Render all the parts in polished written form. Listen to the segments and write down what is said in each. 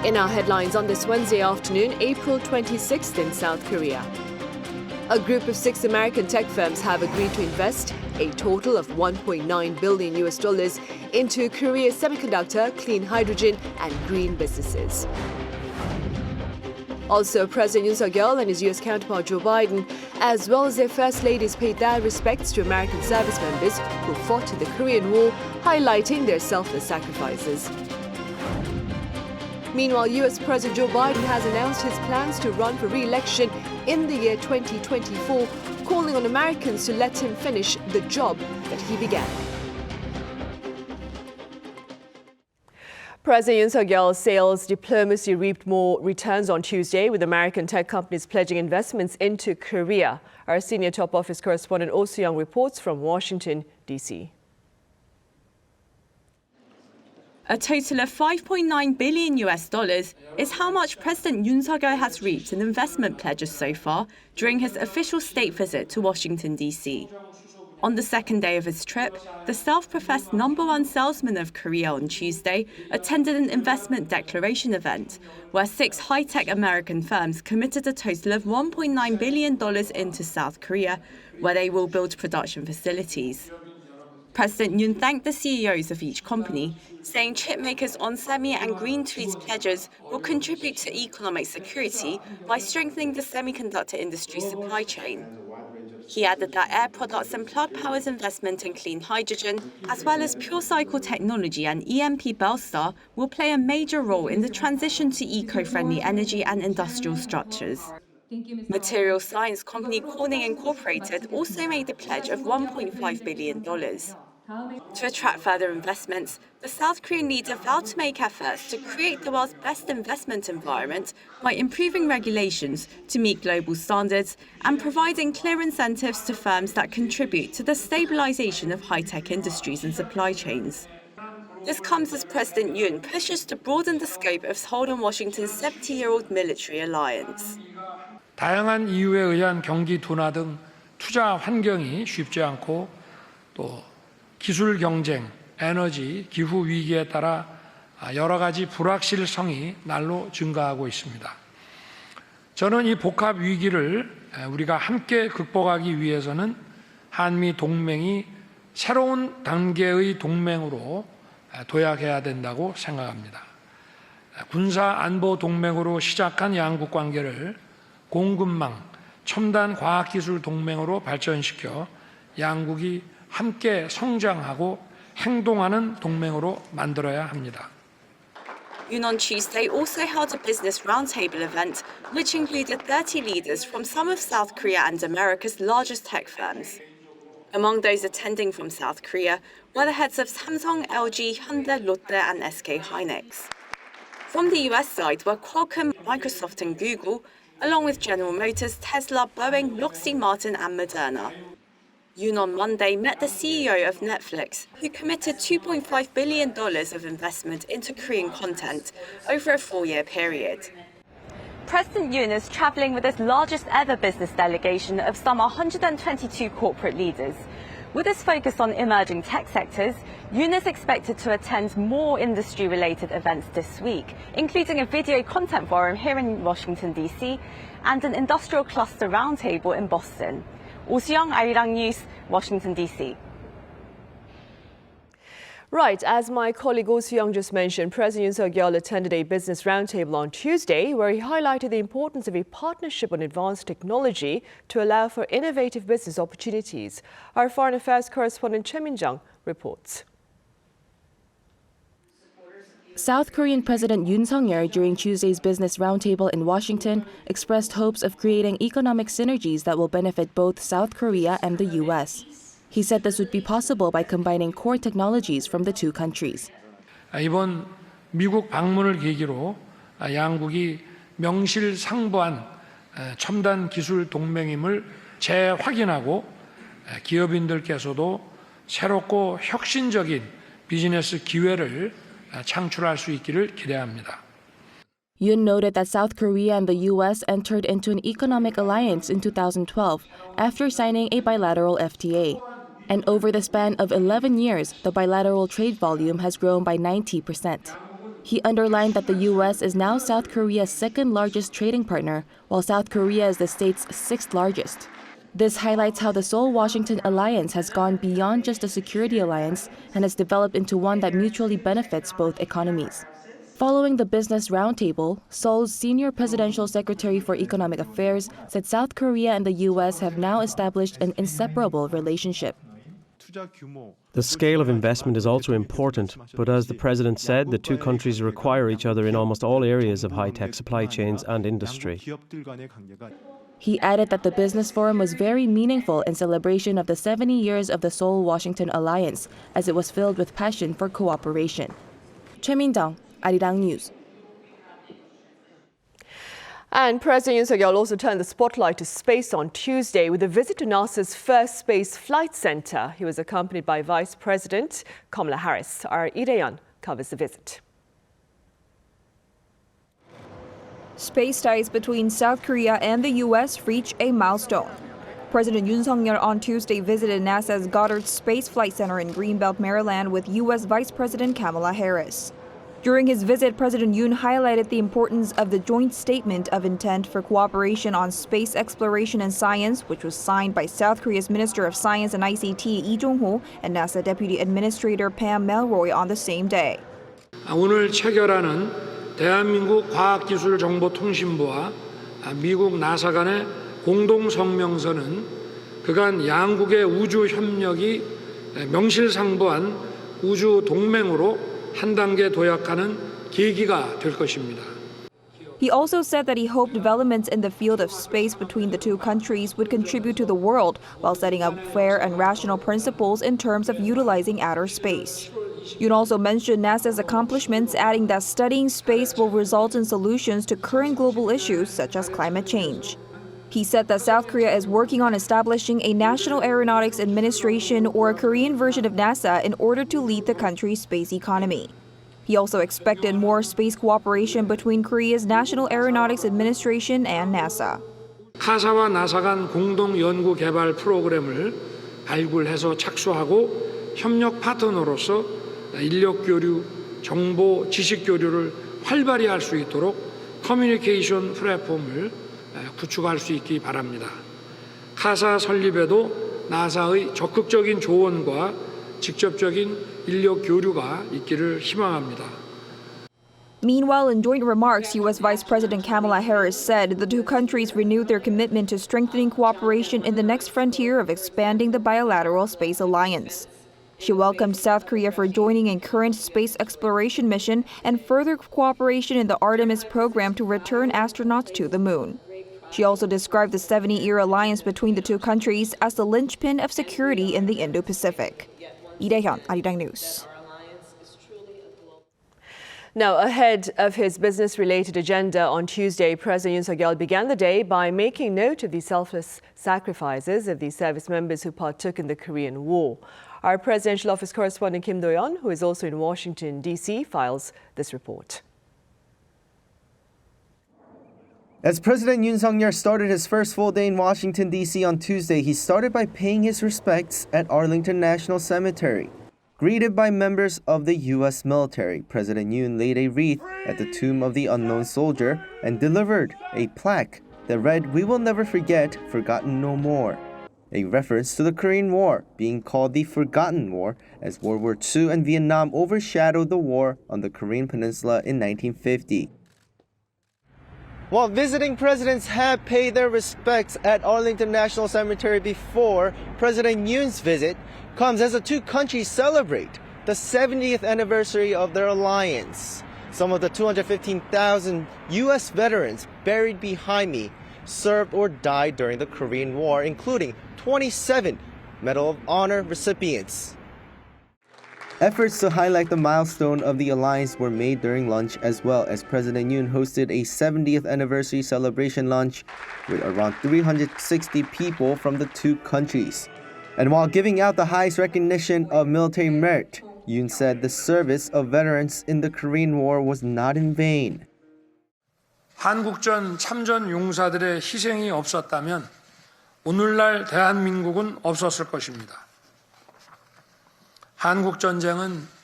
In our headlines on this Wednesday afternoon, April 26th in South Korea. A group of 6 American tech firms have agreed to invest a total of $1.9 billion into Korea's semiconductor, clean hydrogen and green businesses. Also, President Yoon and his U.S. counterpart Joe Biden, as well as their first ladies, paid their respects to American service members who fought in the Korean War, highlighting their selfless sacrifices. Meanwhile, U.S. President Joe Biden has announced his plans to run for re-election in the year 2024, calling on Americans to let him finish the job that he began. President Yoon's sales diplomacy reaped more returns on Tuesday, with American tech companies pledging investments into Korea. Our senior top office correspondent Oh Soo-young reports from Washington, D.C. A total of $5.9 billion is how much President Yoon has reaped in investment pledges so far during his official state visit to Washington, D.C. On the second day of his trip, the self-professed #1 salesman of Korea on Tuesday attended an investment declaration event where 6 high-tech American firms committed a total of $1.9 billion into South Korea, where they will build production facilities. President Yoon thanked the CEOs of each company, saying chipmakers Onsemi and Green Tree's pledges will contribute to economic security by strengthening the semiconductor industry's supply chain. He added that Air Products and Plug Power's investment in clean hydrogen, as well as Pure Cycle technology and EMP Belstar, will play a major role in the transition to eco-friendly energy and industrial structures. Material science company Corning Incorporated also made a pledge of $1.5 billion. To attract further investments, the South Korean leader vowed to make efforts to create the world's best investment environment by improving regulations to meet global standards and providing clear incentives to firms that contribute to the stabilization of high-tech industries and supply chains. This comes as President Yoon pushes to broaden the scope of Seoul and Washington's 70-year-old military alliance. 다양한 이유에 의한 경기 둔화 등 투자 환경이 쉽지 않고 또 기술 경쟁, 에너지, 기후 위기에 따라 여러 가지 불확실성이 날로 증가하고 있습니다. 저는 이 복합 위기를 우리가 함께 극복하기 위해서는 한미 동맹이 새로운 단계의 동맹으로 도약해야 된다고 생각합니다. 군사 안보 동맹으로 시작한 양국 관계를 공급망, 첨단 과학기술 동맹으로 발전시켜 양국이 함께 성장하고 행동하는 동맹으로 만들어야 합니다. Yoon on Tuesday also held a business roundtable event, which included 30 leaders from some of South Korea and America's largest tech firms. Among those attending from South Korea were the heads of Samsung, LG, Hyundai, Lotte, and SK Hynix. From the US side were Qualcomm, Microsoft, and Google, along with General Motors, Tesla, Boeing, Lockheed Martin, and Moderna. Yoon on Monday met the CEO of Netflix, who committed $2.5 billion of investment into Korean content over a 4-year period. President Yoon is traveling with his largest ever business delegation of some 122 corporate leaders. With his focus on emerging tech sectors, Yoon is expected to attend more industry-related events this week, including a video content forum here in Washington, D.C., and an industrial cluster roundtable in Boston. Oh Soo-young, Arirang News, Washington, D.C. Right, as my colleague Oh Soo-young just mentioned, President Yoon attended a business roundtable on Tuesday where he highlighted the importance of a partnership on advanced technology to allow for innovative business opportunities. Our foreign affairs correspondent Choi Min-jung reports. South Korean President Yoon during Tuesday's business roundtable in Washington expressed hopes of creating economic synergies that will benefit both South Korea and the U.S. He said this would be possible by combining core technologies from the two countries. 이번 미국 방문을 계기로 양국이 명실상부한 첨단 기술 동맹임을 재확인하고 기업인들께서도 새롭고 혁신적인 비즈니스 기회를 창출할 수 있기를 기대합니다. Yoon noted that South Korea and the U.S. entered into an economic alliance in 2012 after signing a bilateral FTA. And over the span of 11 years, the bilateral trade volume has grown by 90%. He underlined that the U.S. is now South Korea's second largest trading partner, while South Korea is the state's sixth largest. This highlights how the Seoul-Washington alliance has gone beyond just a security alliance and has developed into one that mutually benefits both economies. Following the business roundtable, Seoul's senior presidential secretary for economic affairs said South Korea and the U.S. have now established an inseparable relationship. The scale of investment is also important, but as the president said, the two countries require each other in almost all areas of high-tech supply chains and industry. He added that the business forum was very meaningful in celebration of the 70 years of the Seoul-Washington alliance, as it was filled with passion for cooperation. Choi Min-dong, Arirang News. And President Yoon Suk-yeol also turned the spotlight to space on Tuesday with a visit to NASA's first space flight center. He was accompanied by Vice President Kamala Harris. Our Lee covers the visit. Space ties between South Korea and the U.S. reach a milestone. President Yoon Suk-yeol on Tuesday visited NASA's Goddard Space Flight Center in Greenbelt, Maryland with U.S. Vice President Kamala Harris. During his visit, President Yoon highlighted the importance of the joint statement of intent for cooperation on space exploration and science, which was signed by South Korea's Minister of Science and ICT Lee Jong-ho and NASA Deputy Administrator Pam Melroy on the same day. 오늘 체결하는 대한민국 과학기술정보통신부와 미국 나사 간의 공동성명서는 그간 양국의 우주 협력이 명실상부한 우주 동맹으로 한 단계 도약하는 계기가 될 것입니다. He also said that he hoped developments in the field of space between the two countries would contribute to the world while setting up fair and rational principles in terms of utilizing outer space. Yoon also mentioned NASA's accomplishments, adding that studying space will result in solutions to current global issues such as climate change. He said that South Korea is working on establishing a National Aeronautics Administration or a Korean version of NASA in order to lead the country's space economy. He also expected more space cooperation between Korea's National Aeronautics Administration and NASA. 카사와 나사 간 공동 연구 개발 프로그램을 발굴해서 착수하고 협력 파트너로서 인력 교류, 정보, 지식 교류를 활발히 할 수 있도록 커뮤니케이션 플랫폼을 구축할 수 있기 바랍니다. 카사 설립에도 나사의 적극적인 조언과 직접적인 인력 교류가 있기를 희망합니다. Meanwhile, in joint remarks, U.S. Vice President Kamala Harris said the two countries renewed their commitment to strengthening cooperation in the next frontier of expanding the bilateral space alliance. She welcomed South Korea for joining a current space exploration mission and further cooperation in the Artemis program to return astronauts to the moon. She also described the 70-year alliance between the two countries as the linchpin of security in the Indo-Pacific. Lee Dae-hyun, Arirang News. Now, ahead of his business-related agenda on Tuesday, President Yoon Suk-yeol began the day by making note of the selfless sacrifices of the service members who partook in the Korean War. Our presidential office correspondent Kim Do-yeon, who is also in Washington, D.C., files this report. As President Yoon Suk-yeol started his first full day in Washington, D.C. on Tuesday, he started by paying his respects at Arlington National Cemetery. Greeted by members of the U.S. military, President Yoon laid a wreath at the tomb of the unknown soldier and delivered a plaque that read, "We will never forget, forgotten no more," a reference to the Korean War being called the Forgotten War as World War II and Vietnam overshadowed the war on the Korean Peninsula in 1950. While visiting presidents have paid their respects at Arlington National Cemetery before, President Yoon's visit comes as the two countries celebrate the 70th anniversary of their alliance. Some of the 215,000 U.S. veterans buried behind me served or died during the Korean War, including 27 Medal of Honor recipients. Efforts to highlight the milestone of the alliance were made during lunch, as well as President Yoon hosted a 70th anniversary celebration lunch with around 360 people from the two countries. And while giving out the highest recognition of military merit, Yoon said the service of veterans in the Korean War was not in vain. 한국전 참전 용사들의 희생이 없었다면 오늘날 대한민국은 없었을 것입니다. 한국전쟁은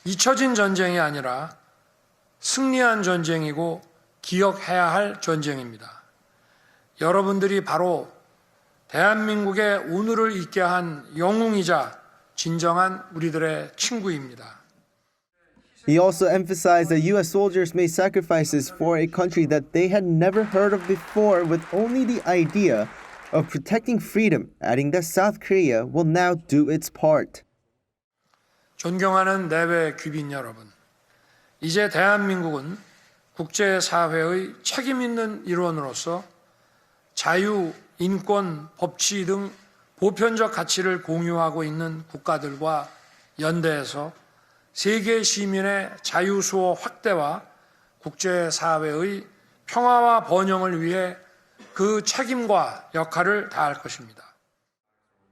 잊혀진 전쟁이 아니라 승리한 전쟁이고 기억해야 할 전쟁입니다. 여러분들이 바로 대한민국의 오늘을 있게 한 영웅이자 진정한 우리들의 친구입니다. He also emphasized that U.S. soldiers made sacrifices for a country that they had never heard of before with only the idea of protecting freedom, adding that South Korea will now do its part. 존경하는 내외 귀빈 여러분, 이제 대한민국은 국제사회의 책임 있는 일원으로서 자유, 인권, 법치 등 보편적 가치를 공유하고 있는 국가들과 연대해서 세계 시민의 자유수호 확대와 국제사회의 평화와 번영을 위해 그 책임과 역할을 다할 것입니다.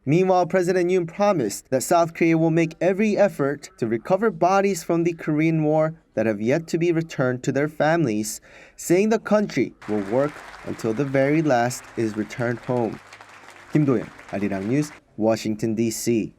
Meanwhile, President Yoon promised that South Korea will make every effort to recover bodies from the Korean War that have yet to be returned to their families, saying the country will work until the very last is returned home. 김도현, Arirang News, Washington, D.C.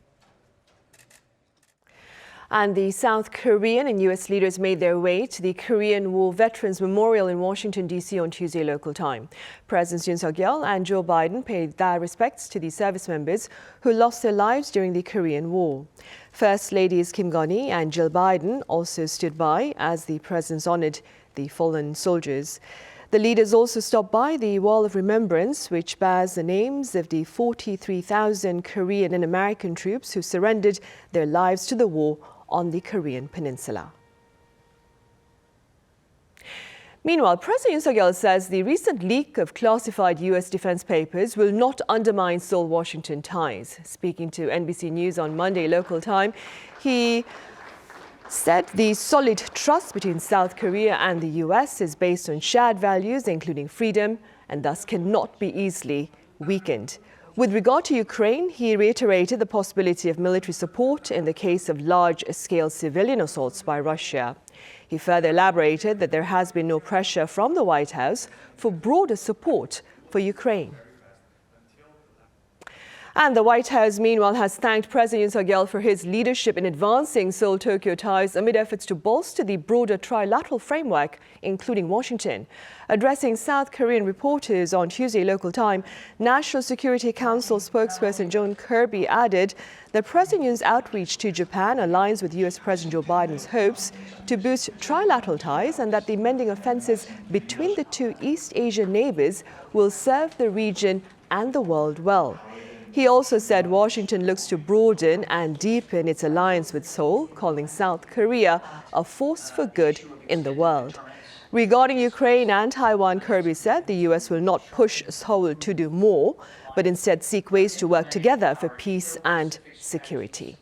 And the South Korean and U.S. leaders made their way to the Korean War Veterans Memorial in Washington, D.C. on Tuesday local time. Presidents Yoon Suk-yeol and Joe Biden paid their respects to the service members who lost their lives during the Korean War. First Ladies Kim Gun-hee and Jill Biden also stood by as the presidents honored the fallen soldiers. The leaders also stopped by the Wall of Remembrance, which bears the names of the 43,000 Korean and American troops who surrendered their lives to the war on the Korean peninsula. Meanwhile, President Yoon Suk-yeol says the recent leak of classified U.S. defense papers will not undermine Seoul-Washington ties. Speaking to NBC News on Monday local time, he said the solid trust between South Korea and the U.S. is based on shared values, including freedom, and thus cannot be easily weakened. With regard to Ukraine, he reiterated the possibility of military support in the case of large-scale civilian assaults by Russia. He further elaborated that there has been no pressure from the White House for broader support for Ukraine. And the White House, meanwhile, has thanked President Yoon Suk-yeol for his leadership in advancing Seoul-Tokyo ties amid efforts to bolster the broader trilateral framework, including Washington. Addressing South Korean reporters on Tuesday local time, National Security Council spokesperson John Kirby added that President Yoon's outreach to Japan aligns with U.S. President Joe Biden's hopes to boost trilateral ties and that the mending of fences between the two East Asian neighbors will serve the region and the world well. He also said Washington looks to broaden and deepen its alliance with Seoul, calling South Korea a force for good in the world. Regarding Ukraine and Taiwan, Kirby said the U.S. will not push Seoul to do more, but instead seek ways to work together for peace and security.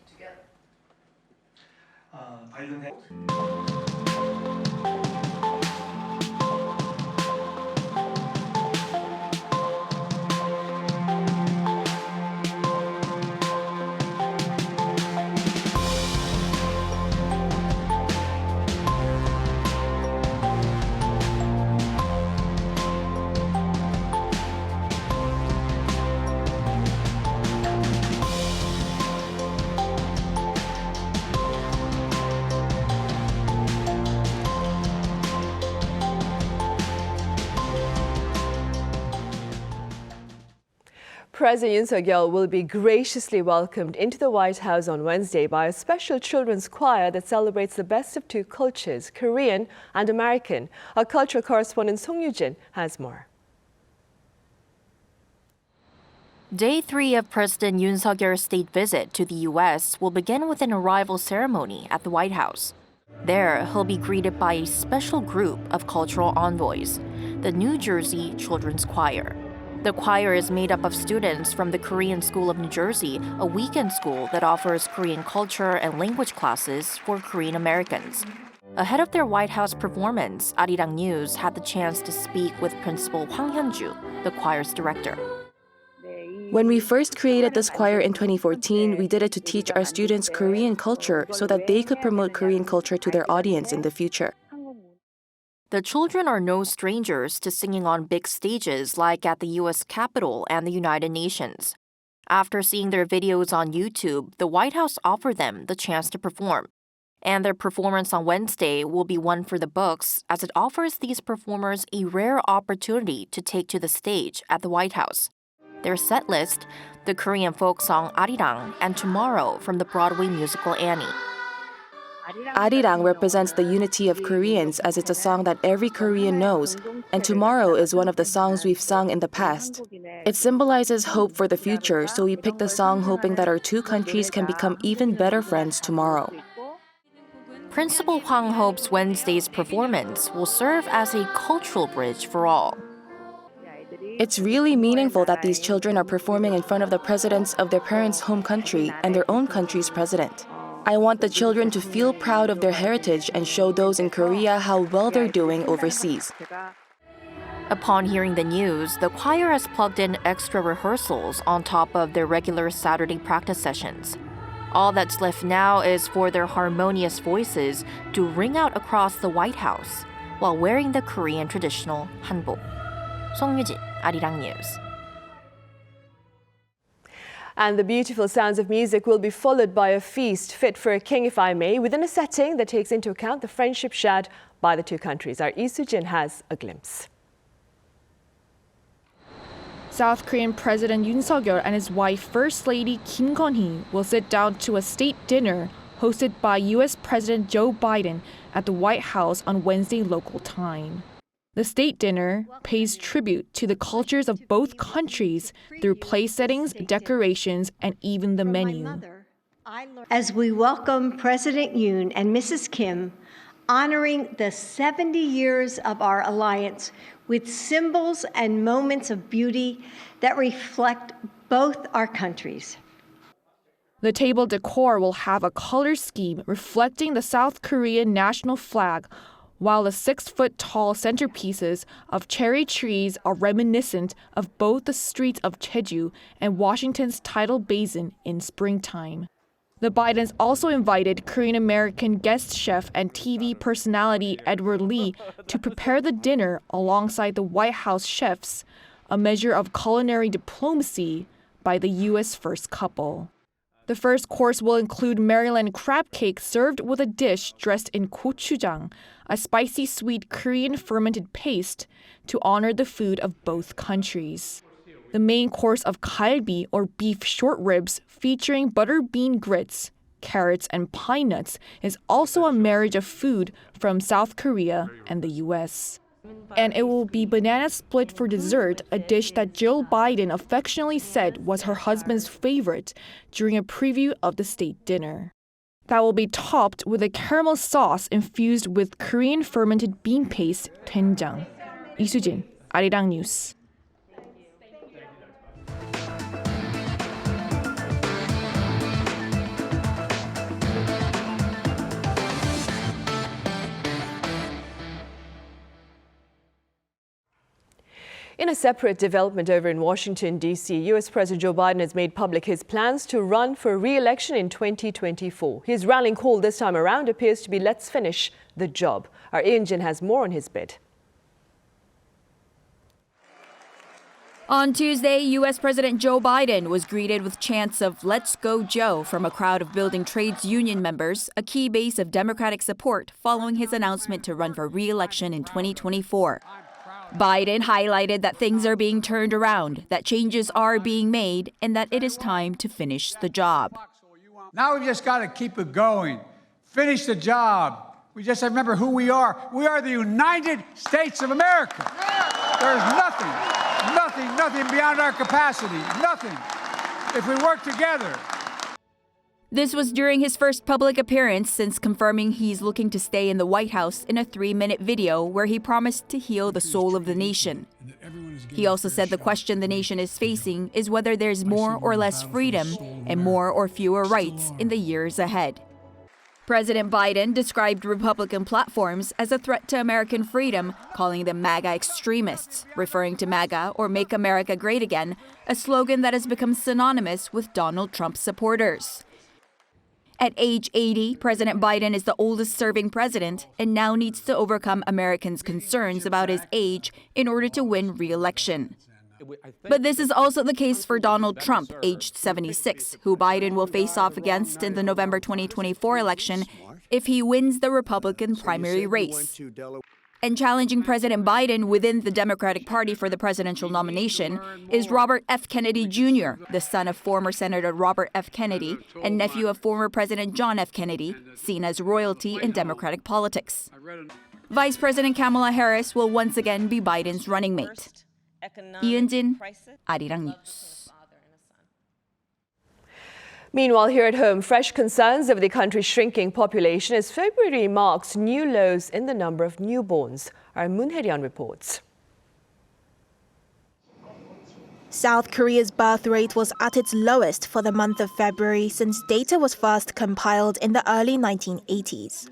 President Yoon Suk-yeol will be graciously welcomed into the White House on Wednesday by a special children's choir that celebrates the best of two cultures, Korean and American. Our cultural correspondent Song Yoo-jin has more. Day 3 of President Yoon Suk-yeol's state visit to the U.S. will begin with an arrival ceremony at the White House. There, he'll be greeted by a special group of cultural envoys, the New Jersey Children's Choir. The choir is made up of students from the Korean School of New Jersey, a weekend school that offers Korean culture and language classes for Korean Americans. Ahead of their White House performance, Arirang News had the chance to speak with Principal Hwang Hyun-ju, the choir's director. When we first created this choir in 2014, we did it to teach our students Korean culture so that they could promote Korean culture to their audience in the future. The children are no strangers to singing on big stages like at the U.S. Capitol and the United Nations. After seeing their videos on YouTube, the White House offered them the chance to perform. And their performance on Wednesday will be one for the books as it offers these performers a rare opportunity to take to the stage at the White House. Their set list, the Korean folk song Arirang, and Tomorrow from the Broadway musical Annie. Arirang represents the unity of Koreans as it's a song that every Korean knows, and Tomorrow is one of the songs we've sung in the past. It symbolizes hope for the future, so we picked the song hoping that our two countries can become even better friends tomorrow. Principal Hwang hopes Wednesday's performance will serve as a cultural bridge for all. It's really meaningful that these children are performing in front of the presidents of their parents' home country and their own country's president. I want the children to feel proud of their heritage and show those in Korea how well they're doing overseas. Upon hearing the news, the choir has plugged in extra rehearsals on top of their regular Saturday practice sessions. All that's left now is for their harmonious voices to ring out across the White House while wearing the Korean traditional hanbok. 송유진, Arirang News. And the beautiful sounds of music will be followed by a feast fit for a king, if I may, within a setting that takes into account the friendship shared by the two countries. Our Lee Soo-jin has a glimpse. South Korean President Yoon and his wife, First Lady Kim Gun-hee, will sit down to a state dinner hosted by U.S. President Joe Biden at the White House on Wednesday local time. The state dinner pays tribute to the cultures of both countries through place settings, decorations, and even the menu. As we welcome President Yoon and Mrs. Kim, honoring the 70 years of our alliance with symbols and moments of beauty that reflect both our countries. The table decor will have a color scheme reflecting the South Korean national flag, while the 6-foot-tall centerpieces of cherry trees are reminiscent of both the streets of Jeju and Washington's tidal basin in springtime. The Bidens also invited Korean-American guest chef and TV personality Edward Lee to prepare the dinner alongside the White House chefs, a measure of culinary diplomacy by the U.S. first couple. The first course will include Maryland crab cake served with a dish dressed in gochujang, a spicy sweet Korean fermented paste, to honor the food of both countries. The main course of galbi, or beef short ribs, featuring butter bean grits, carrots, and pine nuts, is also a marriage of food from South Korea and the U.S. And it will be banana split for dessert, a dish that Jill Biden affectionately said was her husband's favorite during a preview of the state dinner. That will be topped with a caramel sauce infused with Korean fermented bean paste, doenjang. Lee Soo-jin, Arirang News. In a separate development over in Washington, D.C., U.S. President Joe Biden has made public his plans to run for re-election in 2024. His rallying call this time around appears to be "Let's finish the job." Our Yoon has more on his bid. On Tuesday, U.S. President Joe Biden was greeted with chants of "Let's go Joe" from a crowd of building trades union members, a key base of Democratic support following his announcement to run for re-election in 2024. Biden highlighted that things are being turned around, that changes are being made, and that it is time to finish the job. Now we've just got to keep it going. Finish the job. We just remember who we are. We are the United States of America. There's nothing beyond our capacity. Nothing. If we work together. This was during his first public appearance since confirming he's looking to stay in the White House in a 3-minute video where he promised to heal the soul of the nation. He also said the question the nation is facing is whether there's more or less freedom and more or fewer rights in the years ahead. President Biden described Republican platforms as a threat to American freedom, calling them MAGA extremists, referring to MAGA, or Make America Great Again, a slogan that has become synonymous with Donald Trump supporters. At age 80, President Biden is the oldest serving president and now needs to overcome Americans' concerns about his age in order to win re-election. But this is also the case for Donald Trump, aged 76, who Biden will face off against in the November 2024 election if he wins the Republican primary race. And challenging President Biden within the Democratic Party for the presidential nomination is Robert F. Kennedy Jr., the son of former Senator Robert F. Kennedy and nephew of former President John F. Kennedy, seen as royalty in Democratic politics. Vice President Kamala Harris will once again be Biden's running mate. 이은진, Arirang News. Meanwhile, here at home, fresh concerns over the country's shrinking population as February marks new lows in the number of newborns. Our Moon Hye-ryun reports. South Korea's birth rate was at its lowest for the month of February since data was first compiled in the early 1980s.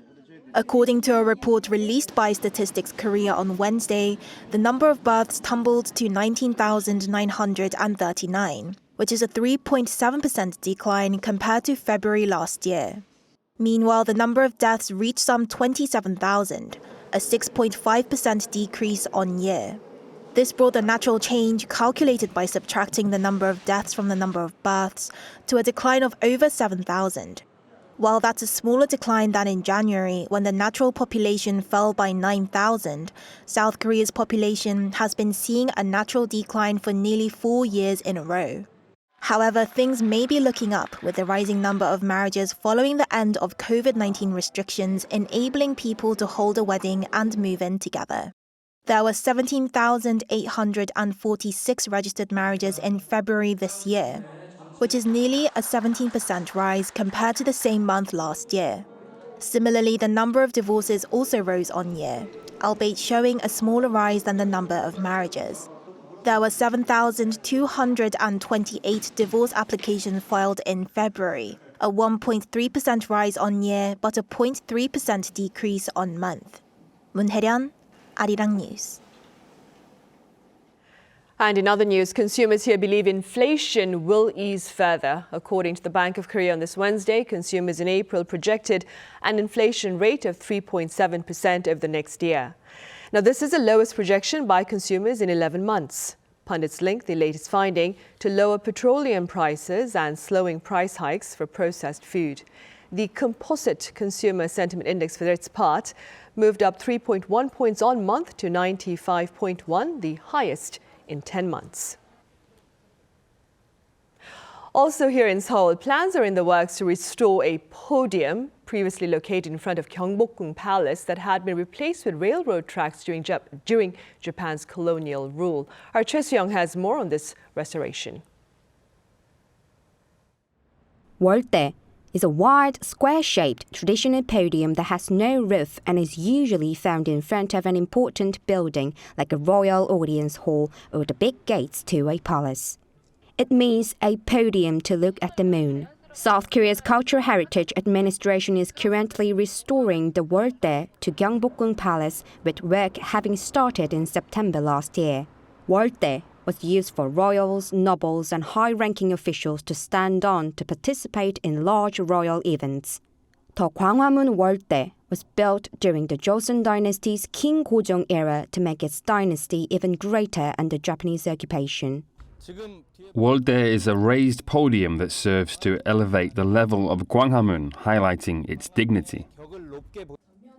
According to a report released by Statistics Korea on Wednesday, the number of births tumbled to 19,939. Which is a 3.7% decline compared to February last year. Meanwhile, the number of deaths reached some 27,000, a 6.5% decrease on year. This brought the natural change calculated by subtracting the number of deaths from the number of births to a decline of over 7,000. While that's a smaller decline than in January, when the natural population fell by 9,000, South Korea's population has been seeing a natural decline for nearly 4 years in a row. However, things may be looking up with the rising number of marriages following the end of COVID-19 restrictions enabling people to hold a wedding and move in together. There were 17,846 registered marriages in February this year, which is nearly a 17% rise compared to the same month last year. Similarly, the number of divorces also rose on year, albeit showing a smaller rise than the number of marriages. There were 7,228 divorce applications filed in February, a 1.3% rise on year but a 0.3% decrease on month. Moon Hye-ryun, Arirang News. And in other news, consumers here believe inflation will ease further. According to the Bank of Korea on this Wednesday, consumers in April projected an inflation rate of 3.7% over the next year. Now, this is the lowest projection by consumers in 11 months. Pundits link the latest finding to lower petroleum prices and slowing price hikes for processed food. The Composite Consumer Sentiment Index, for its part, moved up 3.1 points on month to 95.1, the highest in 10 months. Also here in Seoul, plans are in the works to restore a podium previously located in front of Gyeongbokgung Palace that had been replaced with railroad tracks during Japan's colonial rule. Our Choi Soo-young has more on this restoration. Woldae is a wide, square-shaped traditional podium that has no roof and is usually found in front of an important building like a royal audience hall or the big gates to a palace. It means a podium to look at the moon. South Korea's Cultural Heritage Administration is currently restoring the Woldae to Gyeongbokgung Palace, with work having started in September last year. Woldae was used for royals, nobles and high-ranking officials to stand on to participate in large royal events. The Gwanghwamun Woldae was built during the Joseon dynasty's King Gojong era to make its dynasty even greater under Japanese occupation. Woldae is a raised podium that serves to elevate the level of Gwanghwamun, highlighting its dignity.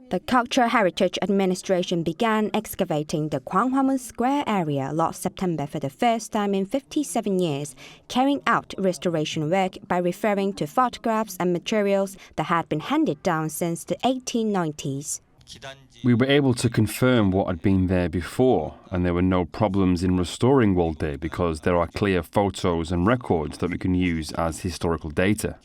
The Cultural Heritage Administration began excavating the Gwanghwamun Square area last September for the first time in 57 years, carrying out restoration work by referring to photographs and materials that had been handed down since the 1890s. We were able to confirm what had been there before, and there were no problems in restoring Woldae because there are clear photos and records that we can use as historical data.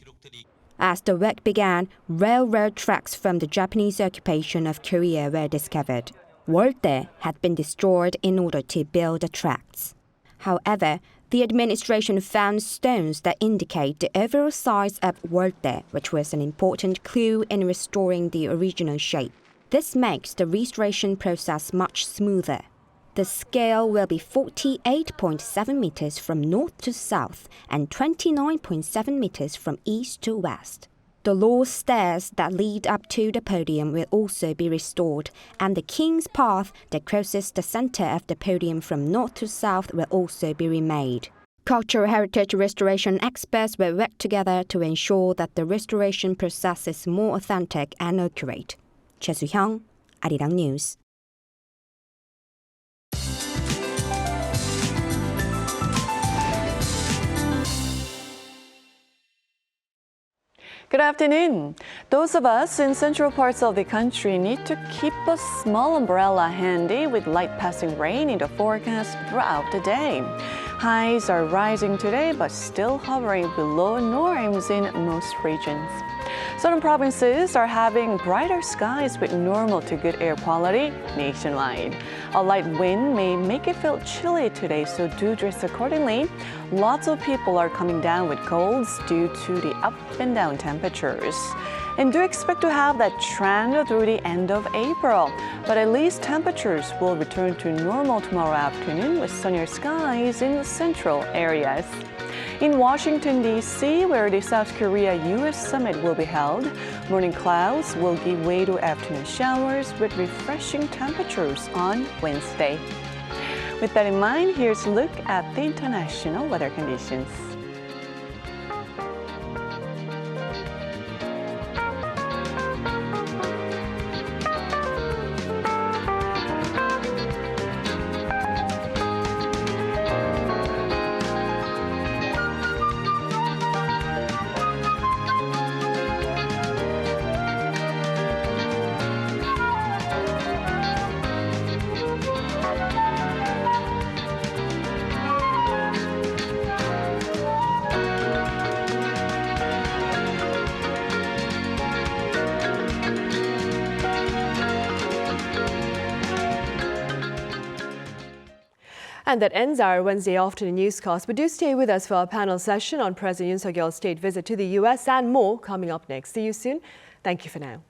As the work began, railroad tracks from the Japanese occupation of Korea were discovered. Woldae had been destroyed in order to build the tracks. However, the administration found stones that indicate the overall size of Woldae, which was an important clue in restoring the original shape. This makes the restoration process much smoother. The scale will be 48.7 meters from north to south and 29.7 meters from east to west. The low stairs that lead up to the podium will also be restored, and the King's Path that crosses the center of the podium from north to south will also be remade. Cultural heritage restoration experts will work together to ensure that the restoration process is more authentic and accurate. Choi Soo-hyung, Arirang News. Good afternoon. Those of us in central parts of the country need to keep a small umbrella handy with light passing rain in the forecast throughout the day. Highs are rising today but still hovering below norms in most regions. Southern provinces are having brighter skies with normal to good air quality nationwide. A light wind may make it feel chilly today, so do dress accordingly. Lots of people are coming down with colds due to the up and down temperatures. And do expect to have that trend through the end of April. But at least temperatures will return to normal tomorrow afternoon with sunnier skies in the central areas. In Washington, D.C., where the South Korea-U.S. summit will be held, morning clouds will give way to afternoon showers with refreshing temperatures on Wednesday. With that in mind, here's a look at the international weather conditions. And that ends our Wednesday afternoon newscast. But do stay with us for our panel session on President Yoon Suk-yeol's state visit to the U.S. and more coming up next. See you soon. Thank you for now.